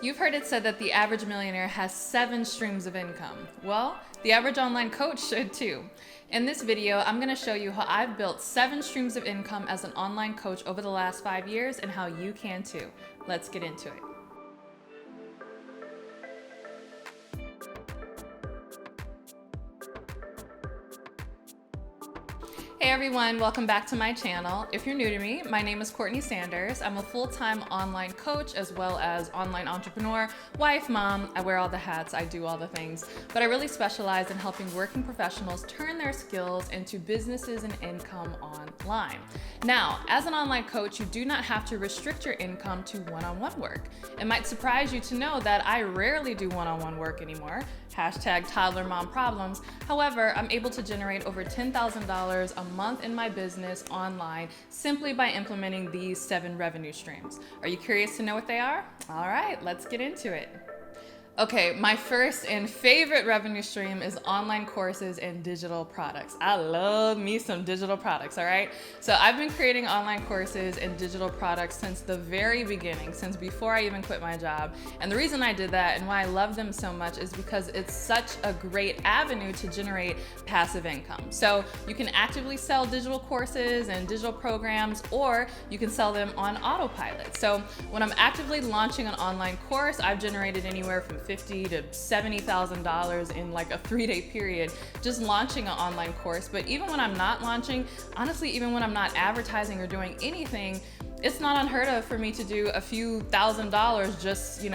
You've heard it said that the average millionaire has 7 streams of income. Well, the average online coach should too. In this video, I'm going to show you how I've built 7 streams of income as an online coach over the last 5 years and how you can too. Let's get into it. Hey everyone, welcome back to my channel. If you're new to me, my name is CourtneyLSanders. I'm a full-time online coach as well as online entrepreneur, wife, mom. I wear all the hats, I do all the things. But I really specialize in helping working professionals turn their skills into businesses and income online. Now, as an online coach, you do not have to restrict your income to one-on-one work. It might surprise you to know that I rarely do one-on-one work anymore. Hashtag toddler mom problems. However, I'm able to generate over $10,000 a month in my business online simply by implementing these 7 revenue streams. Are you curious to know what they are? All right, let's get into it. Okay, my first and favorite revenue stream is online courses and digital products. I love me some digital products, all right? So I've been creating online courses and digital products since the very beginning, since before I even quit my job. And the reason I did that and why I love them so much is because it's such a great avenue to generate passive income. So you can actively sell digital courses and digital programs, or you can sell them on autopilot. So when I'm actively launching an online course, I've generated anywhere from $50,000 to $70,000 in like a 3-day period just launching an online course. But even when I'm not launching, honestly, even when I'm not advertising or doing anything, it's not unheard of for me to do a few $1,000s just,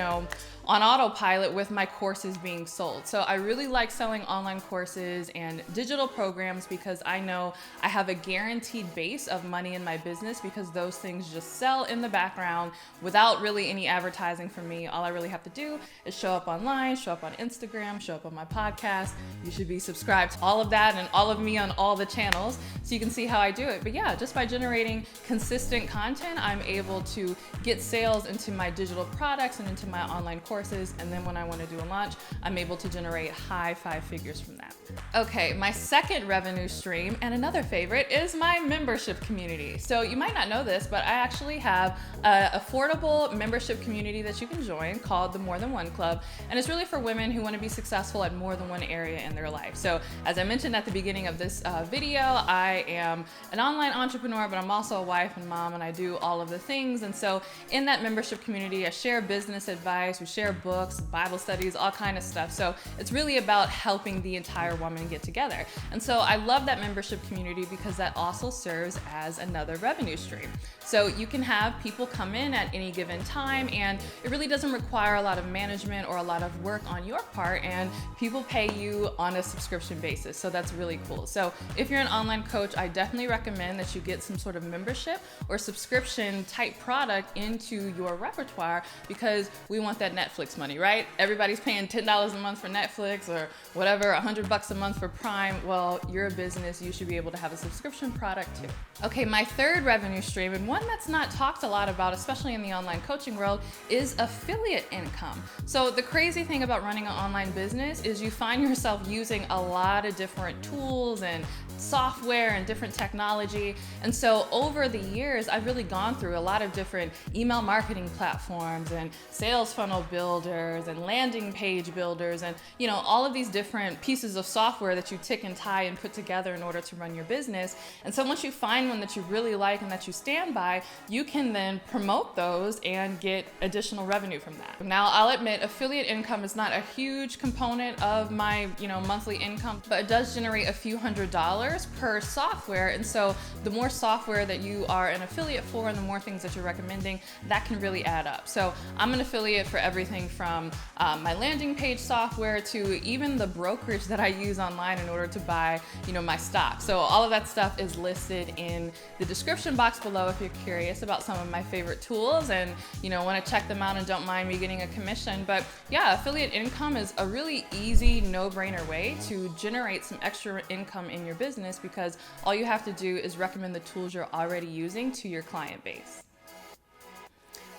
on autopilot with my courses being sold. So I really like selling online courses and digital programs because I know I have a guaranteed base of money in my business because those things just sell in the background without really any advertising from me. All I really have to do is show up online, show up on Instagram, show up on my podcast. You should be subscribed to all of that and all of me on all the channels so you can see how I do it. But yeah, just by generating consistent content, I'm able to get sales into my digital products and into my online courses. And then when I want to do a launch, I'm able to generate high 5 figures from that. Okay, my second revenue stream and another favorite is my membership community. So you might not know this, but I actually have an affordable membership community that you can join called the More Than One Club. And it's really for women who want to be successful at more than one area in their life. So as I mentioned at the beginning of this video, I am an online entrepreneur, but I'm also a wife and mom, and I do all of the things. And so in that membership community, I share business advice, we share books, Bible studies, all kind of stuff. So it's really about helping the entire woman get together. And so I love that membership community because that also serves as another revenue stream. So you can have people come in at any given time, and it really doesn't require a lot of management or a lot of work on your part, and people pay you on a subscription basis. So that's really cool. So if you're an online coach, I definitely recommend that you get some sort of membership or subscription type product into your repertoire because we want that Netflix money, right? Everybody's paying $10 a month for Netflix or whatever, $100 a month for Prime. Well, you're a business, you should be able to have a subscription product too. Okay, my third revenue stream, and one that's not talked a lot about, especially in the online coaching world, is affiliate income. So the crazy thing about running an online business is you find yourself using a lot of different tools and software and different technology. And so over the years, I've really gone through a lot of different email marketing platforms and sales funnel builders and landing page builders and, all of these different pieces of software that you tick and tie and put together in order to run your business. And so once you find one that you really like and that you stand by, you can then promote those and get additional revenue from that. Now, I'll admit affiliate income is not a huge component of my, monthly income, but it does generate a few $100s per software. And so the more software that you are an affiliate for and the more things that you're recommending, that can really add up. So I'm an affiliate for everything from my landing page software to even the brokerage that I use online in order to buy, my stock. So all of that stuff is listed in the description box below if you're curious about some of my favorite tools and, want to check them out and don't mind me getting a commission. But yeah, affiliate income is a really easy, no-brainer way to generate some extra income in your business because all you have to do is recommend the tools you're already using to your client base.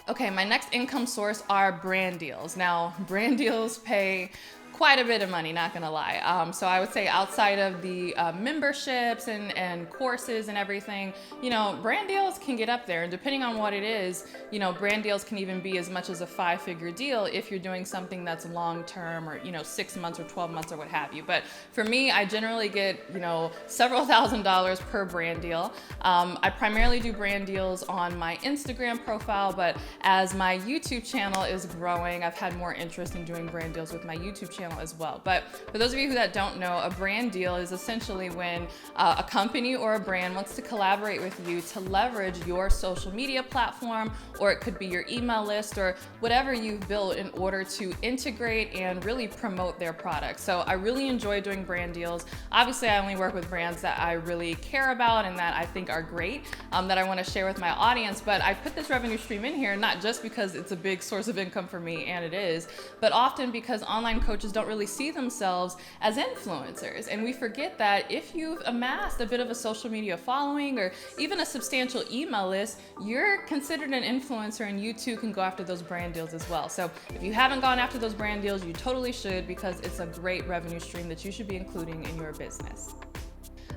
Okay, my next income source are brand deals. Now, brand deals pay quite a bit of money, not gonna lie. So I would say outside of the memberships and courses and everything, brand deals can get up there. And depending on what it is, brand deals can even be as much as a 5-figure deal if you're doing something that's long-term or, 6 months or 12 months or what have you. But for me, I generally get, several $1,000s per brand deal. I primarily do brand deals on my Instagram profile, but as my YouTube channel is growing, I've had more interest in doing brand deals with my YouTube channel as well. But for those of you that don't know, a brand deal is essentially when a company or a brand wants to collaborate with you to leverage your social media platform, or it could be your email list or whatever you've built in order to integrate and really promote their products. So I really enjoy doing brand deals. Obviously, I only work with brands that I really care about and that I think are great, that I want to share with my audience. But I put this revenue stream in here not just because it's a big source of income for me, and it is, but often because online coaches don't really see themselves as influencers. And we forget that if you've amassed a bit of a social media following or even a substantial email list, you're considered an influencer, and you too can go after those brand deals as well. So if you haven't gone after those brand deals, you totally should, because it's a great revenue stream that you should be including in your business.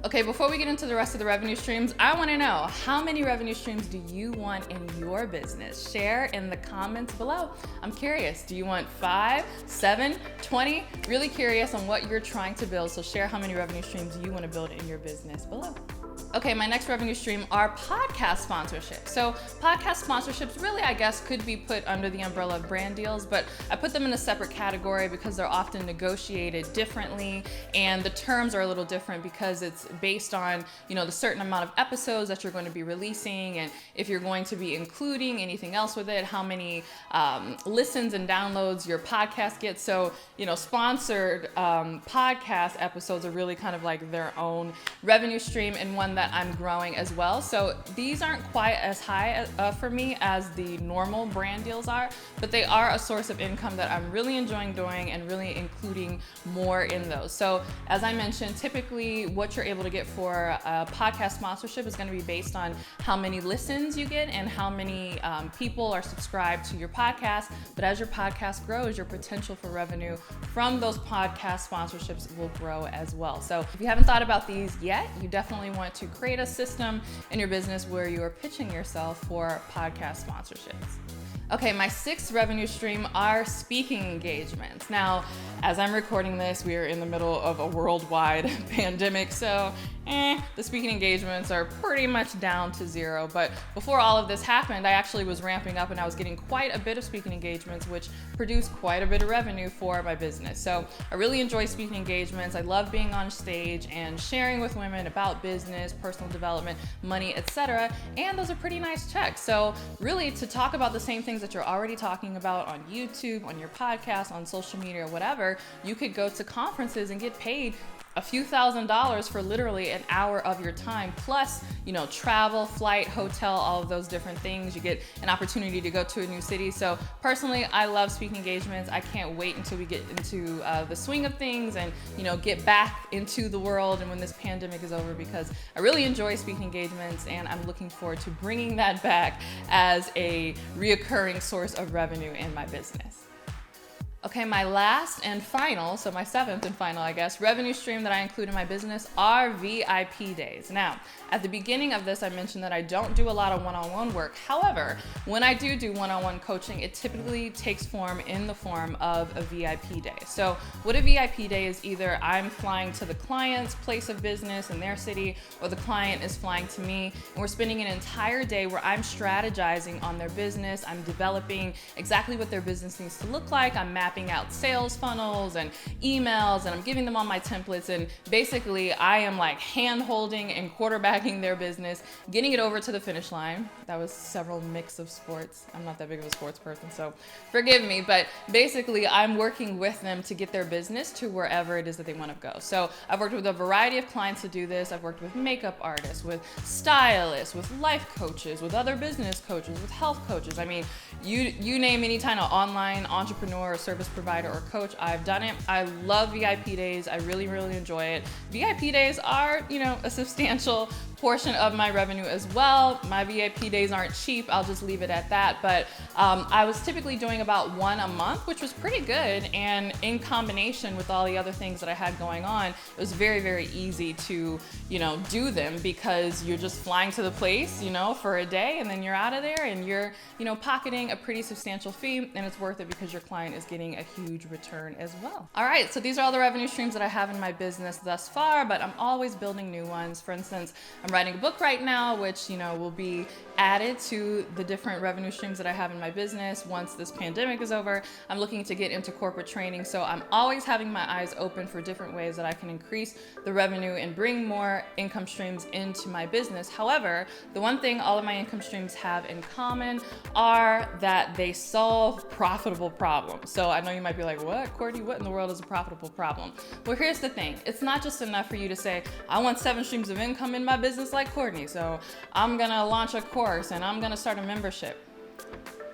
Okay, before we get into the rest of the revenue streams, I want to know, how many revenue streams do you want in your business? Share in the comments below. I'm curious, do you want 5, 7, 20? Really curious on what you're trying to build, so share how many revenue streams you want to build in your business below. Okay, my next revenue stream are podcast sponsorships. So podcast sponsorships really, I guess, could be put under the umbrella of brand deals, but I put them in a separate category because they're often negotiated differently, and the terms are a little different because it's based on, the certain amount of episodes that you're going to be releasing, and if you're going to be including anything else with it, how many listens and downloads your podcast gets. So, sponsored podcast episodes are really kind of like their own revenue stream, and one that I'm growing as well. So these aren't quite as high for me as the normal brand deals are, but they are a source of income that I'm really enjoying doing and really including more in those. So as I mentioned, typically what you're able to get for a podcast sponsorship is going to be based on how many listens you get and how many people are subscribed to your podcast. But as your podcast grows, your potential for revenue from those podcast sponsorships will grow as well. So if you haven't thought about these yet, you definitely want to create a system in your business where you are pitching yourself for podcast sponsorships. Okay, my 6th revenue stream are speaking engagements. Now, as I'm recording this, we are in the middle of a worldwide pandemic, so the speaking engagements are pretty much down to 0. But before all of this happened, I actually was ramping up and I was getting quite a bit of speaking engagements, which produced quite a bit of revenue for my business. So I really enjoy speaking engagements. I love being on stage and sharing with women about business, personal development, money, etc. And those are pretty nice checks. So really, to talk about the same things that you're already talking about on YouTube, on your podcast, on social media, or whatever, you could go to conferences and get paid a few $1,000s for literally an hour of your time, plus, travel, flight, hotel, all of those different things. You get an opportunity to go to a new city. So personally, I love speaking engagements. I can't wait until we get into the swing of things and, get back into the world and when this pandemic is over, because I really enjoy speaking engagements and I'm looking forward to bringing that back as a reoccurring source of revenue in my business. Okay, my last and final, so my 7th and final, I guess, revenue stream that I include in my business are VIP days. Now, at the beginning of this, I mentioned that I don't do a lot of one-on-one work. However, when I do one-on-one coaching, it typically takes form in the form of a VIP day. So what a VIP day is, either I'm flying to the client's place of business in their city, or the client is flying to me, and we're spending an entire day where I'm strategizing on their business. I'm developing exactly what their business needs to look like. I'm mapping out sales funnels and emails, and I'm giving them all my templates, and basically I am like hand-holding and quarterbacking their business, getting it over to the finish line. That was several mix of sports. I'm not that big of a sports person, so forgive me, but basically I'm working with them to get their business to wherever it is that they want to go. So I've worked with a variety of clients to do this. I've worked with makeup artists, with stylists, with life coaches, with other business coaches, with health coaches. I mean, you name any kind of online entrepreneur or service provider or coach, I've done it. I love VIP days. I really, really enjoy it. VIP days are, a substantial portion of my revenue as well. My VIP days aren't cheap, I'll just leave it at that. But I was typically doing about one a month, which was pretty good. And in combination with all the other things that I had going on, it was very, very easy to, do them, because you're just flying to the place, for a day, and then you're out of there, and you're, pocketing a pretty substantial fee, and it's worth it because your client is getting a huge return as well. All right, so these are all the revenue streams that I have in my business thus far, but I'm always building new ones. For instance, I'm writing a book right now, which, will be added to the different revenue streams that I have in my business once this pandemic is over. I'm looking to get into corporate training, so I'm always having my eyes open for different ways that I can increase the revenue and bring more income streams into my business. However, the one thing all of my income streams have in common are that they solve profitable problems. So I know you might be like, what, Courtney, what in the world is a profitable problem? Well, here's the thing. It's not just enough for you to say, I want 7 streams of income in my business like Courtney, so I'm gonna launch a course and I'm gonna start a membership.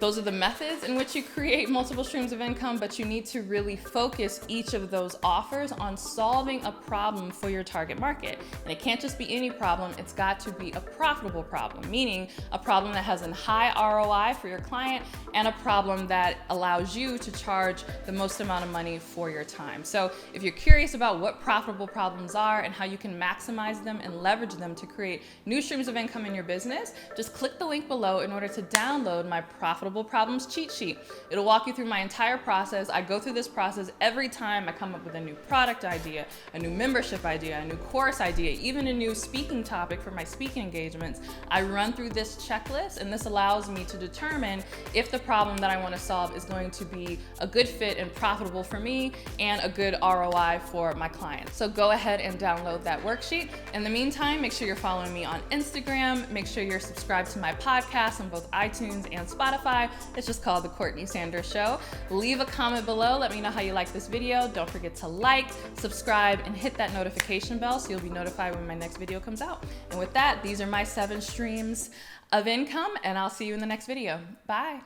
Those are the methods in which you create multiple streams of income, but you need to really focus each of those offers on solving a problem for your target market. And it can't just be any problem, it's got to be a profitable problem, meaning a problem that has a high ROI for your client and a problem that allows you to charge the most amount of money for your time. So if you're curious about what profitable problems are and how you can maximize them and leverage them to create new streams of income in your business, just click the link below in order to download my Profitable Problems cheat sheet. It'll walk you through my entire process. I go through this process every time I come up with a new product idea, a new membership idea, a new course idea, even a new speaking topic for my speaking engagements. I run through this checklist, and this allows me to determine if the problem that I want to solve is going to be a good fit and profitable for me and a good ROI for my clients. So go ahead and download that worksheet. In the meantime, make sure you're following me on Instagram. Make sure you're subscribed to my podcast on both iTunes and Spotify. It's just called The Courtney Sanders Show. Leave a comment below. Let me know how you like this video. Don't forget to like, subscribe, and hit that notification bell so you'll be notified when my next video comes out. And with that, these are my 7 streams of income, and I'll see you in the next video. Bye.